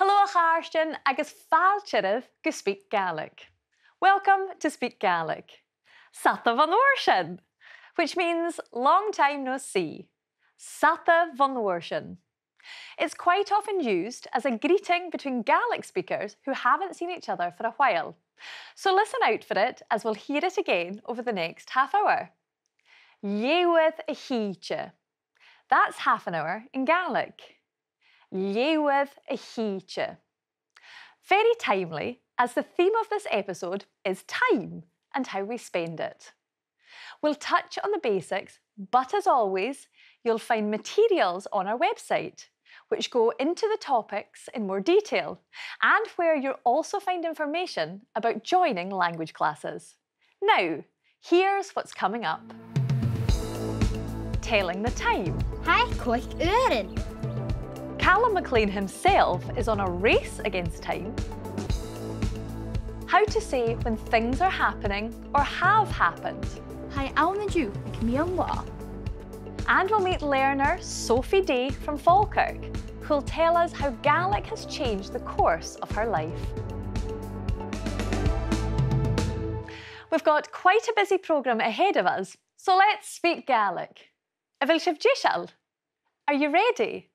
Hello Charstin agus Falkirk go SpeakGaelic. Welcome to SpeakGaelic. Sata van Orshin, which means long time no see. Sata van Orshin. It's quite often used as a greeting between Gaelic speakers who haven't seen each other for a while. So listen out for it as we'll hear it again over the next half hour. Ìomhaigh a híte. That's half an hour in Gaelic. Ìomhaigh a híte. Very timely, as the theme of this episode is time and how we spend it. We'll touch on the basics, but as always, you'll find materials on our website which go into the topics in more detail and where you'll also find information about joining language classes. Now, here's what's coming up. Telling the time. Hi, quick uren. Calum Maclean himself is on a race against time. How to say when things are happening or have happened. Hi, Eilean Dà Bharra. And we'll meet learner Sophie Day from Falkirk, who'll tell us how Gaelic has changed the course of her life. We've got quite a busy programme ahead of us, so let's speak Gaelic. Avilshiv Jishal. Are you ready?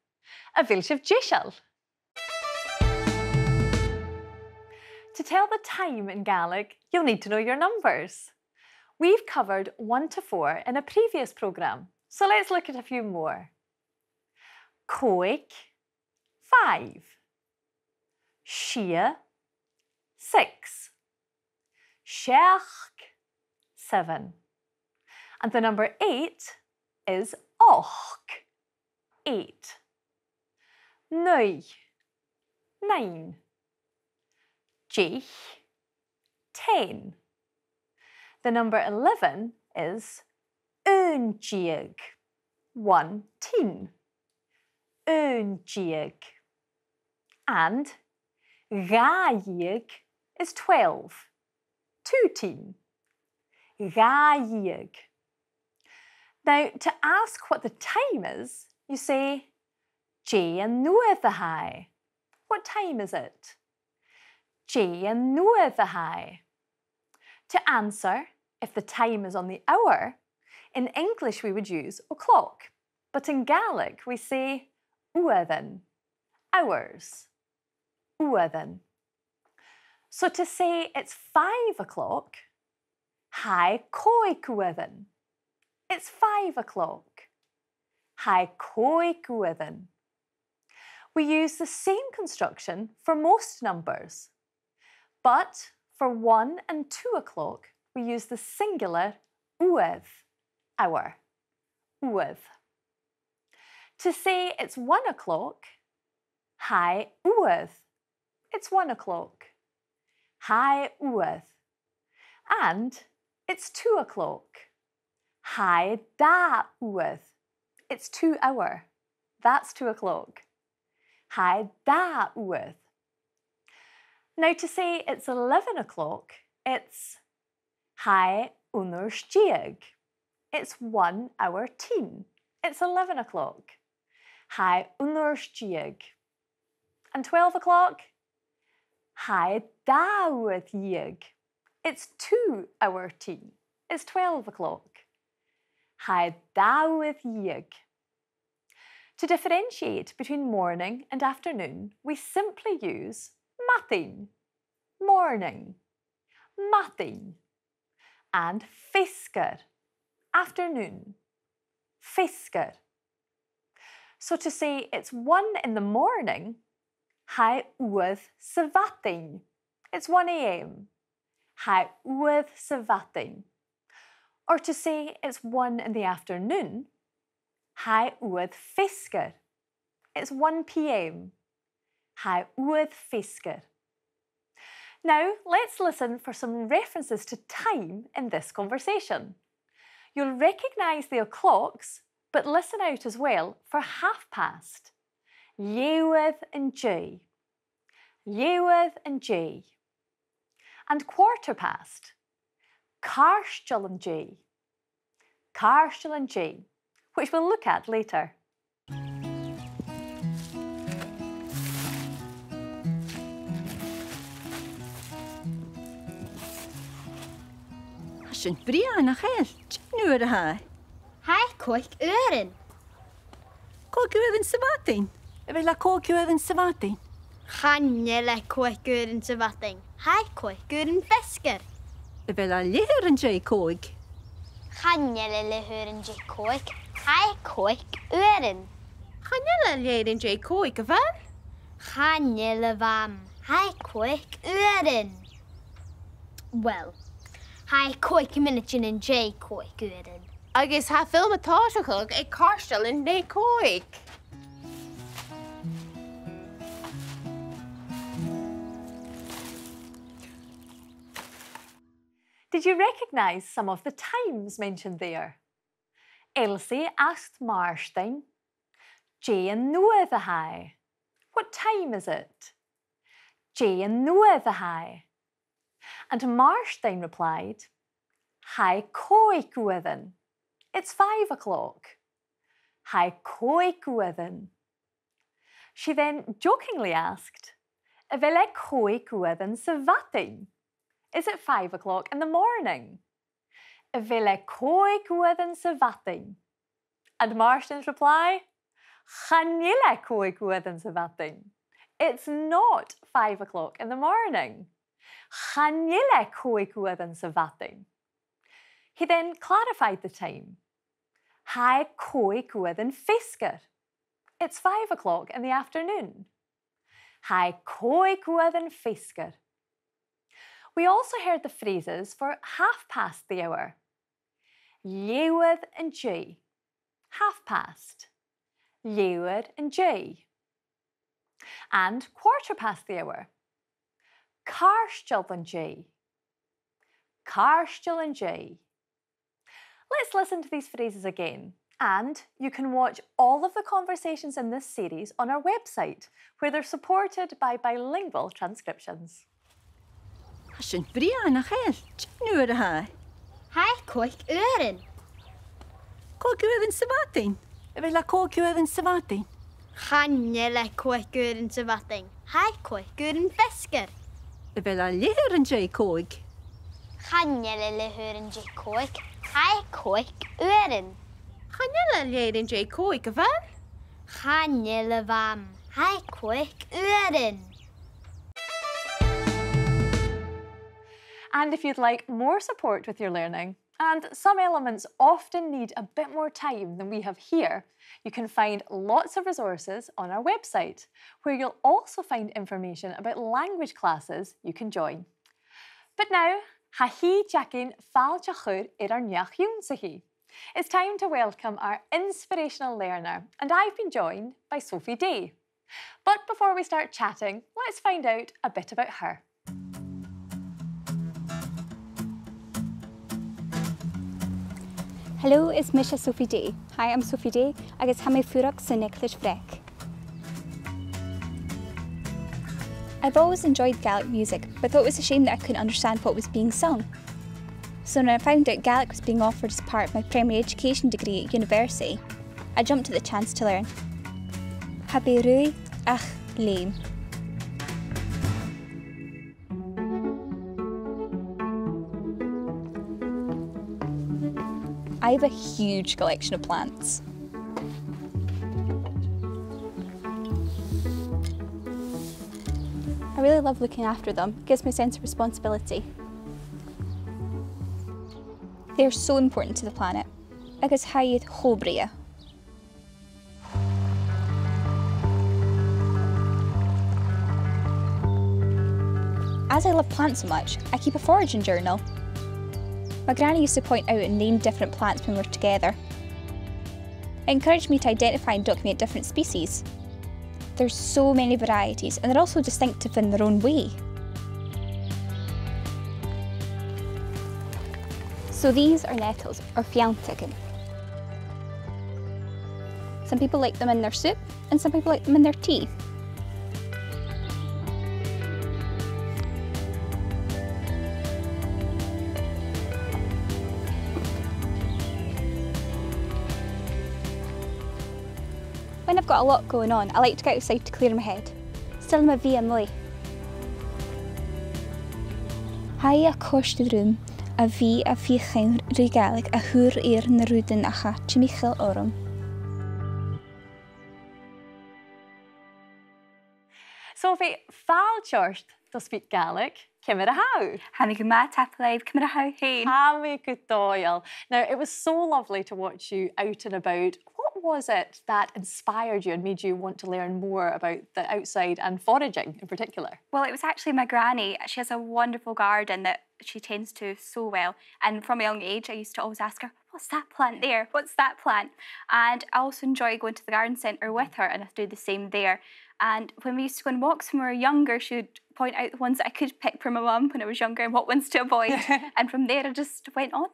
Avilshiv Jishal. To tell the time in Gaelic, you'll need to know your numbers. We've covered 1 to 4 in a previous programme, so let's look at a few more. Coig, 5. Shia, 6. Sheach, 7. And the number 8 is och, 8. Nui, 9. Jich, 10. The number 11 is uamh, 1, 10. Uamh. And Gàidhlig is 12, 2, 10. Gàidhlig. Now, to ask what the time is, you say ìomhaigh. What time is it? ìomhaigh. To answer if the time is on the hour, in English we would use o'clock, but in Gaelic we say uamh, hours. Uamh. So to say it's 5 o'clock, hi coinnichidh. It's 5 o'clock. Hi coinnichidh. We use the same construction for most numbers, but for 1 and 2 o'clock we use the singular uamh, hour. Uamh. To say it's 1 o'clock, hi uamh. It's 1 o'clock. Hi uamh. And it's 2 o'clock. Hi Dà Bharra. It's 2 hour. That's 2 o'clock. Hi Dà Bharra. Now to say it's 11 o'clock, it's hi uamh. It's 1 hour 10. It's 11 o'clock. Hi uamh. And 12 o'clock, hi Dà Bharra. It's 2 hour 10. It's 12 o'clock. Hi Dà Bharra. To differentiate between morning and afternoon, we simply use mathin, morning, mathin, and fisker, afternoon, fisker. So to say it's 1 in the morning, hi uamh sa bhreac. It's 1 a.m. Hi uamh sa bhreac. Or to say it's 1 in the afternoon, hi uamh fisker. It's 1 p.m. Hi uamh fisker. Now, let's listen for some references to time in this conversation. You'll recognise the o'clocks, but listen out as well for half past. Ìomhaigh and J. Ìomhaigh and J. And quarter past. Carstal and J. Carstal and J, which we'll look at later. Hasn't Bhreac nuair ha. Hai Coinnichidh. Cóiciúin savatin. Bhfuil a cóiciúin savatin. Chanile Coinnichidh savatin. Hai Coinnichidh fescar. Bhfuil a léir an dé cóig. Chanile lehurin J Coig. Hai Coinnichidh. Chanile léir an dé cóig a bhar? Chanile vam. Hai Coinnichidh. Well, hai Coinnichidh in J Coinnichidh. Agus ha film atáiseach ag carstal in dé cóig. Did you recognise some of the times mentioned there? Elsie asked Marstein, ìomhaigh. What time is it? ìomhaigh. And Marstein replied, Hai Coinnichidh. It's 5 o'clock. Hai Coinnichidh. She then jokingly asked, Bhfuil Coinnichidh savatin? Is it 5 o'clock in the morning? Bhfuil Coinnichidh savatin? And Marstein's reply, Chanile Coinnichidh savatin. It's not 5 o'clock in the morning. Chanile Coinnichidh savatin. He then clarified the time. Hai Coinnichidh fescar. It's 5 o'clock in the afternoon. Hai Coinnichidh fescar. We also heard the phrases for half past the hour. Leabhar an dé. Half past. Leabhar an dé. And quarter past the hour. Carstal an dé. Carstal an dé. Let's listen to these phrases again, and you can watch all of the conversations in this series on our website, where they're supported by bilingual transcriptions. Hasn't Bhreac nuair ha. Hai Coinnichidh. Cóiciúin savatin. Bhfuil a cóiciúin savatin. Chanile Coinnichidh savatin. Hai Coinnichidh fescar. Bhfuil a léir an dé cóig. Chanile lehurin J Coig. Hai Coinnichidh. Chanile léir an dé cóig a bhar? Chanile vam. Hai Coinnichidh. And if you'd like more support with your learning, and some elements often need a bit more time than we have here, you can find lots of resources on our website, where you'll also find information about language classes you can join. But now, ha hi jacin Falkirk ar neach-ionnsachaidh. It's time to welcome our inspirational learner, and I've been joined by Sophie D. But before we start chatting, let's find out a bit about her. Hello, it's Misha Sophie D. Hi, I'm Sophie D. Agus ha mé fuarach san Eaglais Bhreac. I've always enjoyed Gaelic music, but thought it was a shame that I couldn't understand what was being sung. So when I found out Gaelic was being offered as part of my primary education degree at university, I jumped at the chance to learn. Ha bhruidhinn. I have a huge collection of plants. I really love looking after them. It gives me a sense of responsibility. They are so important to the planet. Agus haiad chobria. As I love plants so much, I keep a foraging journal. My granny used to point out and name different plants when we were together. It encouraged me to identify and document different species. There's so many varieties, and they're also distinctive in their own way. So these are nettles, or fiantigan. Some people like them in their soup, and some people like them in their tea. When I've got a lot going on, I like to go outside to clear my head. Still my via mwy. Haia cost the room, a bhí a bhíchain Gaelic a thuair ar na bhruidhinn acha Tímichael orm. Sophie, fáil toirt to speak Gaelic, cimid a how? Hannig go má tapalaibh cimid a how hain. Hammy good doyle. Now, it was so lovely to watch you out and about. What was it that inspired you and made you want to learn more about the outside and foraging in particular? Well, it was actually my granny. She has a wonderful garden that she tends to so well. And from a young age, I used to always ask her, what's that plant there? What's that plant? And I also enjoy going to the garden centre with her, and I do the same there. And when we used to go on walks when we were younger, she would point out the ones that I could pick for my mum when I was younger and what ones to avoid. And from there, I just went on.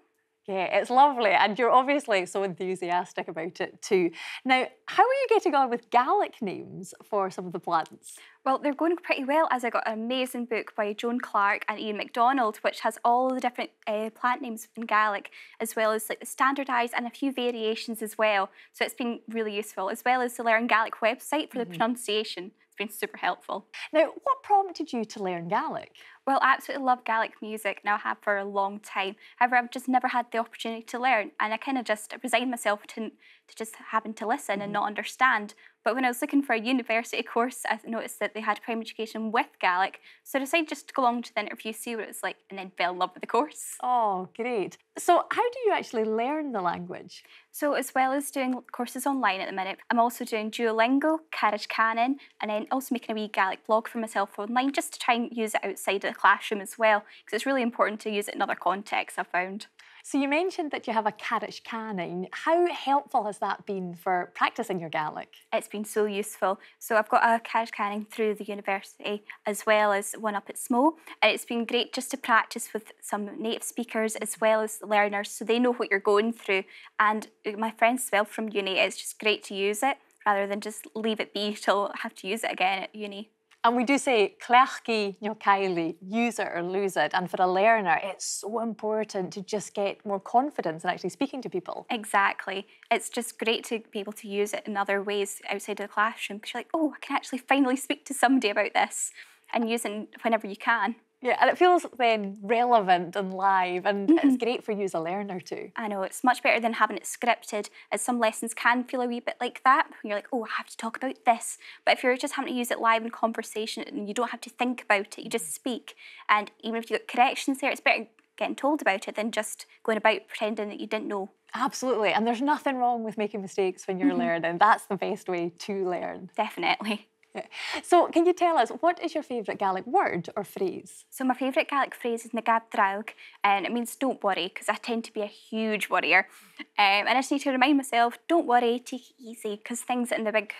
Yeah, it's lovely, and you're obviously so enthusiastic about it too. Now, how are you getting on with Gaelic names for some of the plants? Well, they're going pretty well, as I got an amazing book by Joan Clark and Ian MacDonald, which has all the different plant names in Gaelic, as well as like the standardised and a few variations as well. So it's been really useful, as well as the Learn Gaelic website for the pronunciation. It's been super helpful. Now, what prompted you to learn Gaelic? Well, I absolutely love Gaelic music, and I have for a long time. However, I've just never had the opportunity to learn, and I kind of just resigned myself to just having to listen and not understand. But when I was looking for a university course, I noticed that they had primary education with Gaelic, so I decided just to go along to the interview, see what it was like, and then fell in love with the course. Oh, great. So how do you actually learn the language? So as well as doing courses online at the minute, I'm also doing Duolingo, Carriage Canon, and then also making a wee Gaelic blog for myself online just to try and use it outside of the classroom as well, because it's really important to use it in other contexts, I've found. So you mentioned that you have a Carriage Canon. How helpful has that been for practising your Gaelic? It's been so useful. So I've got a Carriage Canon through the university as well as one up at Smo, and it's been great just to practice with some native speakers as well as learners so they know what you're going through. And my friends as well from uni, it's just great to use it rather than just leave it be till I have to use it again at uni. And we do say, neach-ionnsachaidh, use it or lose it. And for a learner, it's so important to just get more confidence in actually speaking to people. Exactly. It's just great to be able to use it in other ways outside of the classroom, because you're like, oh, I can actually finally speak to somebody about this, and use it whenever you can. Yeah, and it feels then relevant and live, and it's great for you as a learner too. I know, it's much better than having it scripted, as some lessons can feel a wee bit like that, when you're like, oh, I have to talk about this. But if you're just having to use it live in conversation and you don't have to think about it, you just speak. And even if you get corrections there, it's better getting told about it than just going about pretending that you didn't know. Absolutely, and there's nothing wrong with making mistakes when you're learning. That's the best way to learn. Definitely. Yeah. So can you tell us, what is your favourite Gaelic word or phrase? So my favourite Gaelic phrase is "nagab draug," and it means don't worry, because I tend to be a huge worrier. And I just need to remind myself, don't worry, take it easy, because things in the big,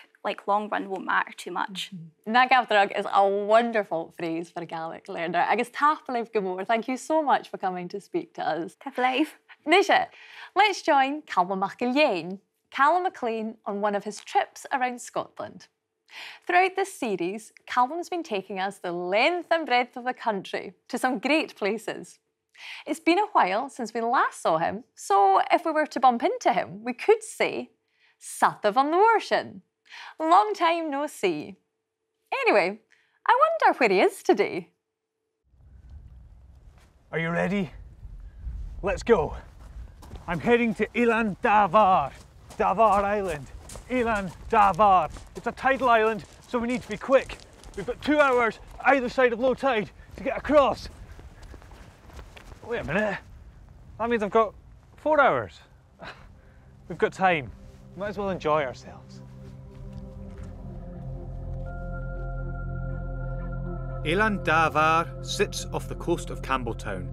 long run won't matter too much. Nagab draug is a wonderful phrase for a Gaelic learner. Agus tapalaibh go mór. Thank you so much for coming to speak to us. Tapalaibh. Nisha, let's join Calum MacIlleathain, Calum Maclean, on one of his trips around Scotland. Throughout this series, Calum's been taking us the length and breadth of the country to some great places. It's been a while since we last saw him, so if we were to bump into him, we could say, Sata van Noorshin. Long time no see. Anyway, I wonder where he is today. Are you ready? Let's go. I'm heading to Eilean Dà Bharra, Davaar Island. Eilean Dà Bharra. It's a tidal island, so we need to be quick. We've got 2 hours either side of low tide to get across. Wait a minute. That means I've got 4 hours. We've got time. Might as well enjoy ourselves. Eilean Dà Bharra sits off the coast of Campbelltown.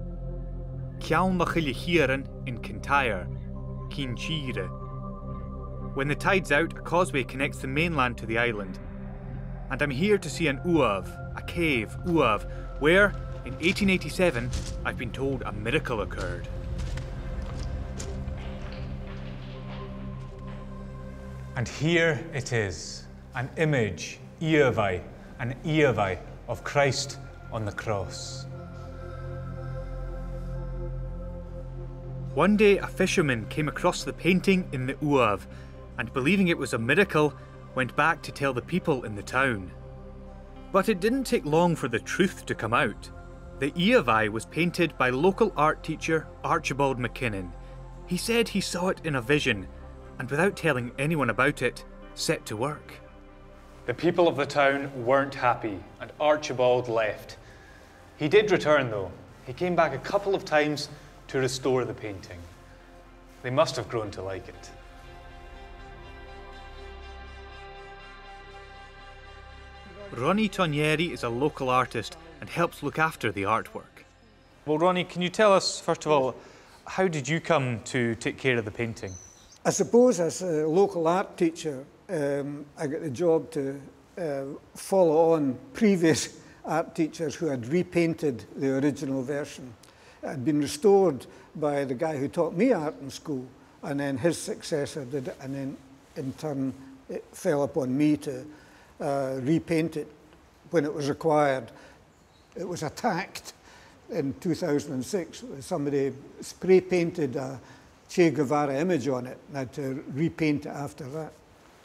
Calum MacIlleathain in Kintyre, Coinnichidh Tìre. When the tide's out, a causeway connects the mainland to the island. And I'm here to see an uamh, a cave, uamh, where, in 1887, I've been told a miracle occurred. And here it is, an image, ìomhaigh, an ìomhaigh of Christ on the cross. One day, a fisherman came across the painting in the uamh, and believing it was a miracle, went back to tell the people in the town. But it didn't take long for the truth to come out. The ìomhaigh was painted by local art teacher Archibald McKinnon. He said he saw it in a vision, and without telling anyone about it, set to work. The people of the town weren't happy, and Archibald left. He did return though. He came back a couple of times to restore the painting. They must have grown to like it. Ronnie Tonieri is a local artist and helps look after the artwork. Well, Ronnie, can you tell us, first of all, how did you come to take care of the painting? I suppose as a local art teacher, I got the job to follow on previous art teachers who had repainted the original version. It had been restored by the guy who taught me art in school, and then his successor did it, and then in turn it fell upon me to repaint it when it was required. It was attacked in 2006. Somebody spray painted a Che Guevara image on it, and I had to repaint it after that.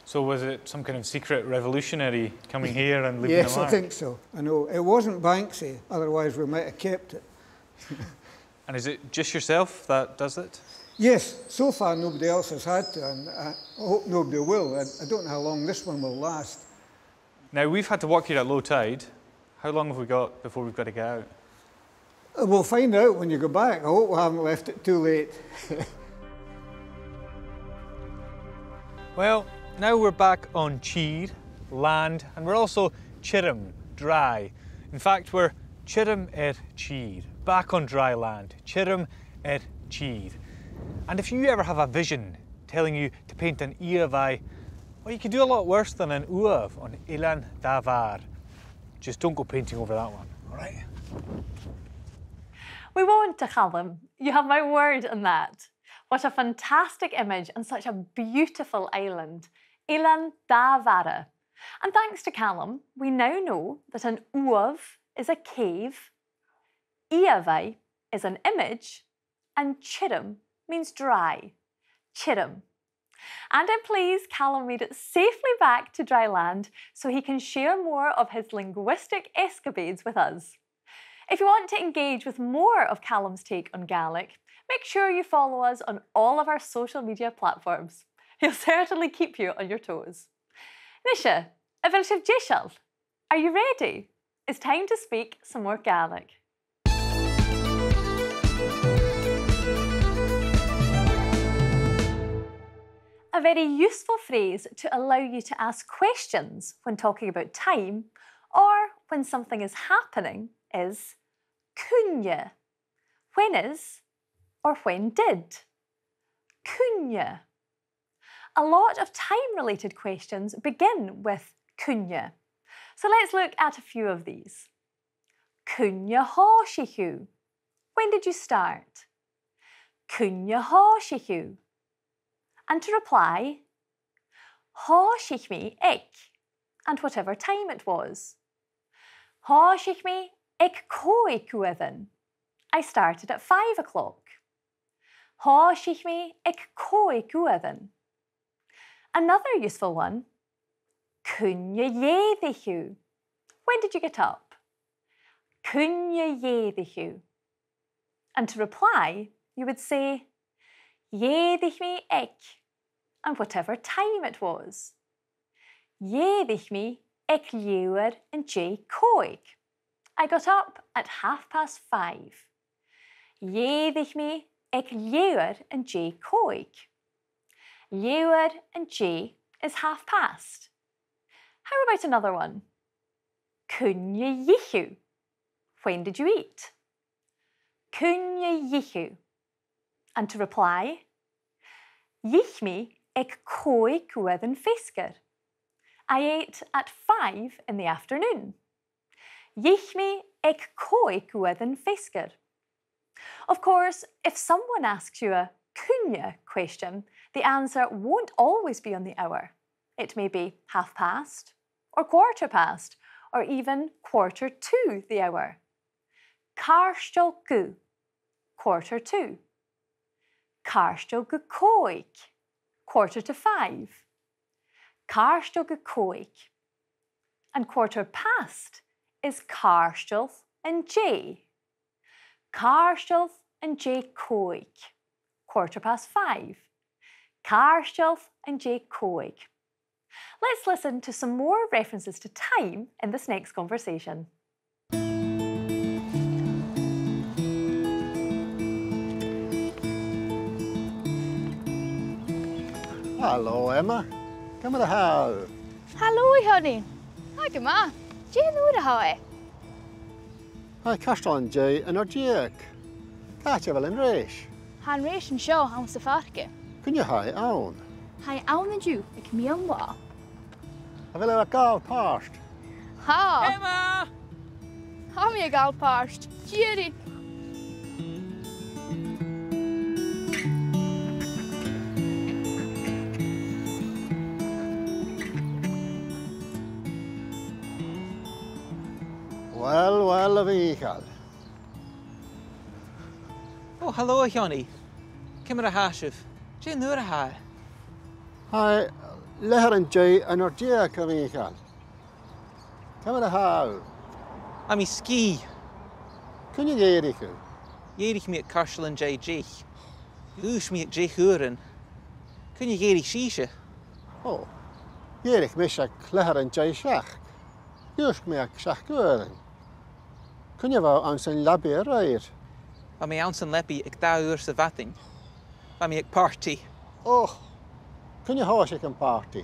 So was it some kind of secret revolutionary coming here and leaving Yes, a mark? I think so. I know. It wasn't Banksy, otherwise we might have kept it. And is it just yourself that does it? Yes, so far nobody else has had to, and I hope nobody will. I don't know how long this one will last. Now, we've had to work here at low tide. How long have we got before we've got to get out? We'll find out when you go back. I hope we haven't left it too late. Well, now we're back on Tìre, land, and we're also Tìrim, dry. In fact, we're Tìrim Tìre, back on dry land, Tìrim Tìre. And if you ever have a vision telling you to paint an ìomhaigh, well, you could do a lot worse than an uamh on Eilean Dà Bharra. Just don't go painting over that one, all right? We won't, Calum. You have my word on that. What a fantastic image and such a beautiful island. Eilean Dà Bharra. And thanks to Calum, we now know that an uamh is a cave, ìomhaigh is an image, and Tìrim means dry. Tìrim. And I'm pleased Calum made it safely back to dry land so he can share more of his linguistic escapades with us. If you want to engage with more of Calum's take on Gaelic, make sure you follow us on all of our social media platforms. He'll certainly keep you on your toes. Nisha, a bhfuil sibh are you ready? It's time to speak some more Gaelic. A very useful phrase to allow you to ask questions when talking about time or when something is happening is cúine. When is or when did. Cúine. A lot of time-related questions begin with cúine. So let's look at a few of these. Cúine háisiú. When did you start? Cúine háisiú. And to reply, háisich mí ag, and whatever time it was. Háisich mí ag cóig uamh. I started at 5 o'clock. Háisich mí ag cóig uamh. Another useful one, Coinnichidh. When did you get up? Coinnichidh. And to reply, you would say, Gàidhlig mí ag, and whatever time it was. Gàidhlig mí ag leabhar an dé cóig. I got up at 5:30. Gàidhlig mí ag leabhar an dé cóig. Leabhar an dé is 5:30. How about another one? Coinnichidh. When did you eat? Coinnichidh. And to reply, Dhích mí ag cóig uamh fescar. I ate at 5 in the afternoon. Dhích mí ag cóig uamh fescar. Of course, if someone asks you a cúine question, the answer won't always be on the hour. It may be 5:30, or 15:15, or even 1:45 the hour. Carstal gu, 1:45. Carstal go cóig, 4:45. Carstal go cóig. And 15:15 is carstal and J. Carstilh and J Coig. 5:15. Carstilh and J Coig. Let's listen to some more references to time in this next conversation. Hello, Emma. Come to how? Hallo, honey. Hi, ma. Jane ura how? Hi, Castan J and Ardiak. Catchavel and Rish. Han Rish and Shaw, I'm Falkirk. Can you hi own? Hi, own and you, ik me on wa. I will have a gal past. Ha! Emma! Ha me a gal past. Jerry. Well, a vehicle. Oh, hello, Johnny. Come to Hashif. Jane Nura hi. Hi, Leher and J and Ardiak a vehicle. Come to how? I'm ski. Can you get it? Yerich me at Carshall and J G. Oosh me at J Huren. Can you get it shisha? Oh, Yerich Mishak Leher and J Shach. Yush me a Shach Guren. Can you vow on some labby right? I'm a ounce and leppy at da ur savatting. I'm a party. Oh, can you horse a party?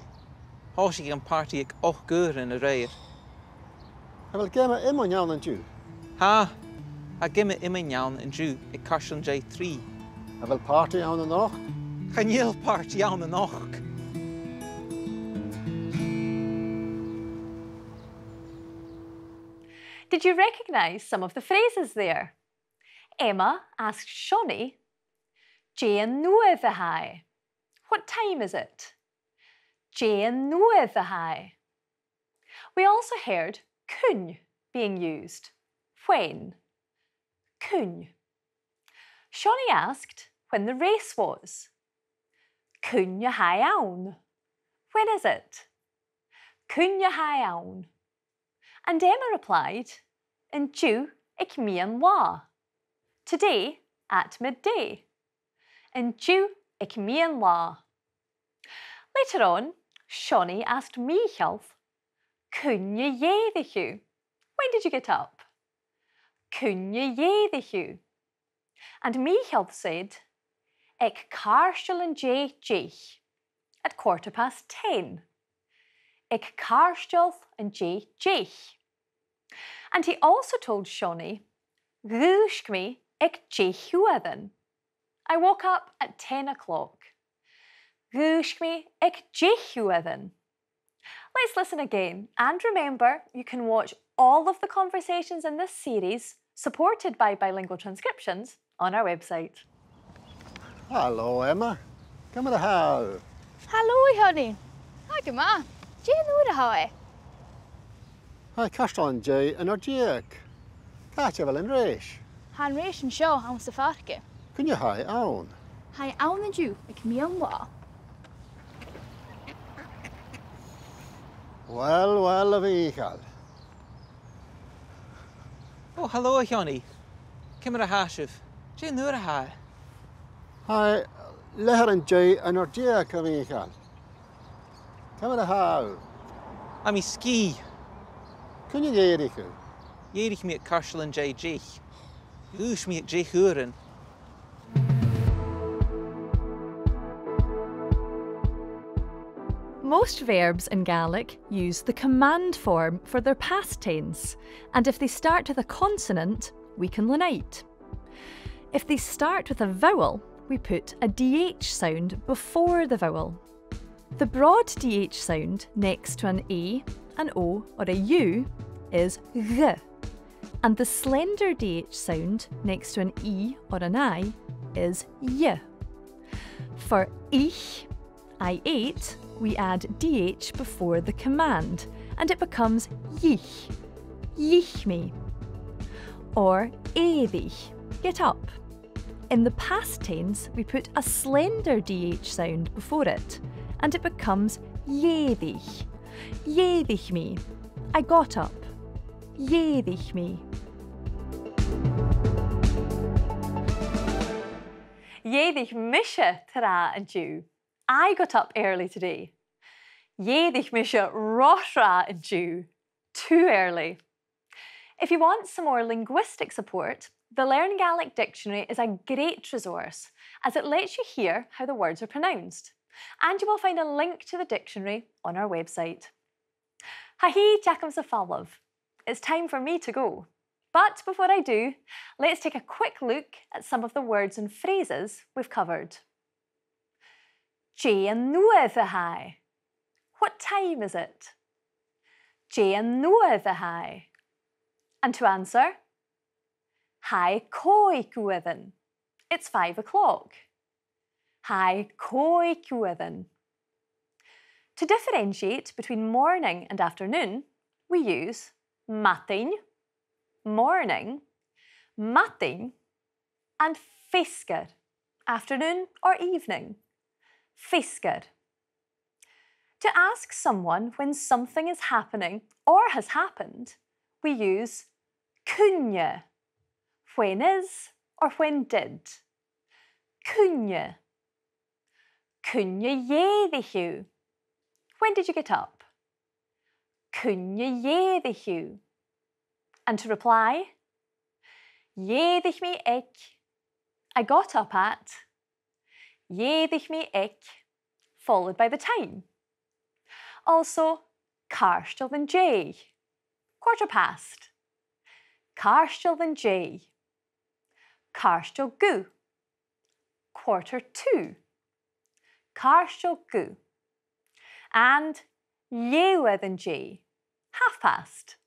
Hoshi and party at och guren a rair. I will give me Imon Yan and you. Ha! I give me Imanyan and Jew at Carshall J 3. I will party on the knock. Can you party on the knock? Did you recognise some of the phrases there? Emma asked Shawnee, Jane uamh hai. What time is it? Jane uamh hai. We also heard kun being used. When? Kun. Shawnee asked when the race was. Kun you hai aun. When is it? Kun you hai aun. And Emma replied, in due ik mean la. Today at midday. In due ik mean la. Later on, Shawnee asked Michael, Coinnichidh. When did you get up? Coinnichidh. And Michael said, ik Carshall and J G at 10:15. Ik Carshall and J G. And he also told Shawnee, Gushk me ik J Huathan. I woke up at 10 o'clock. Gushk me ik J Huathan. Let's listen again, and remember, you can watch all of the conversations in this series, supported by bilingual transcriptions, on our website. Hello, Emma. Come to how? Hallo, honey. Hi, ma. Jane ura how? Hi, Castan J and Ardiak. Catchavel and Rish. Han Rish and Shaw, I'm Falkirk. Can you hi own? Hi, own and you, ik me on wa. Well, a vehicle. Oh, hello, Johnny. Come to Hashif. Jane Nura hi. Hi, Leher and J and Ardiak a vehicle. Come to how? I'm ski. Can you get it? Yerich me at Carshall and J G. Oosh me at J Huren. Most verbs in Gaelic use the command form for their past tense, and if they start with a consonant, we can lenite. If they start with a vowel, we put a DH sound before the vowel. The broad DH sound next to an A, an O or a U is G, and the slender DH sound next to an E or an I is Y. For ich, I ate, we add DH before the command, and it becomes yich, yich me. Or éidich, get up. In the past tense, we put a slender DH sound before it, and it becomes yéidich, yéidich me. I got up, yéidich me. Gàidhlig mishe Tìre and Jew. I got up early today. Gàidhlig mishe rothra and Jew. Too early. If you want some more linguistic support, the Learn Gaelic dictionary is a great resource as it lets you hear how the words are pronounced. And you will find a link to the dictionary on our website. Hahi Calum MacIlleathain. It's time for me to go. But before I do, let's take a quick look at some of the words and phrases we've covered. Neach-ionnsachaidh. What time is it? Neach-ionnsachaidh. And to answer, Coinnichidh. It's 5 o'clock. Coinnichidh. To differentiate between morning and afternoon, we use matin, morning, matin, and fiscar, afternoon or evening, fiscar. To ask someone when something is happening or has happened, we use cúine, when is or when did. Cúine. Coinnichidh. When did you get up? Coinnichidh. And to reply, Gàidhlig. I got up at. Gàidhlig, followed by the time. Also, carstal than J, 1:15. Carstal than J. Carstal gu, 1:45. Carstal gu. And uamh than J, 1:30.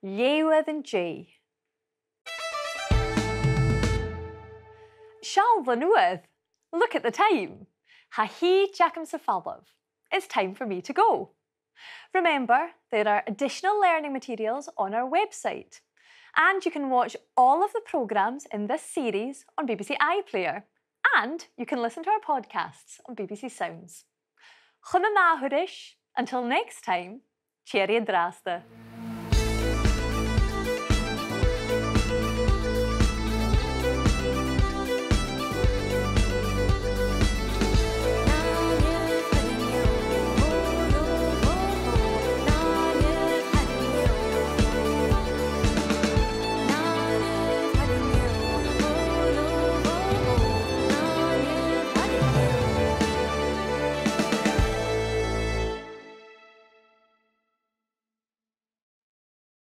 Uamh than J. Shall the uamh? Look at the time. Hahi Calum MacIlleathain. It's time for me to go. Remember, there are additional learning materials on our website, and you can watch all of the programmes in this series on BBC iPlayer, and you can listen to our podcasts on BBC Sounds. Until next time, Cheerio Drasta.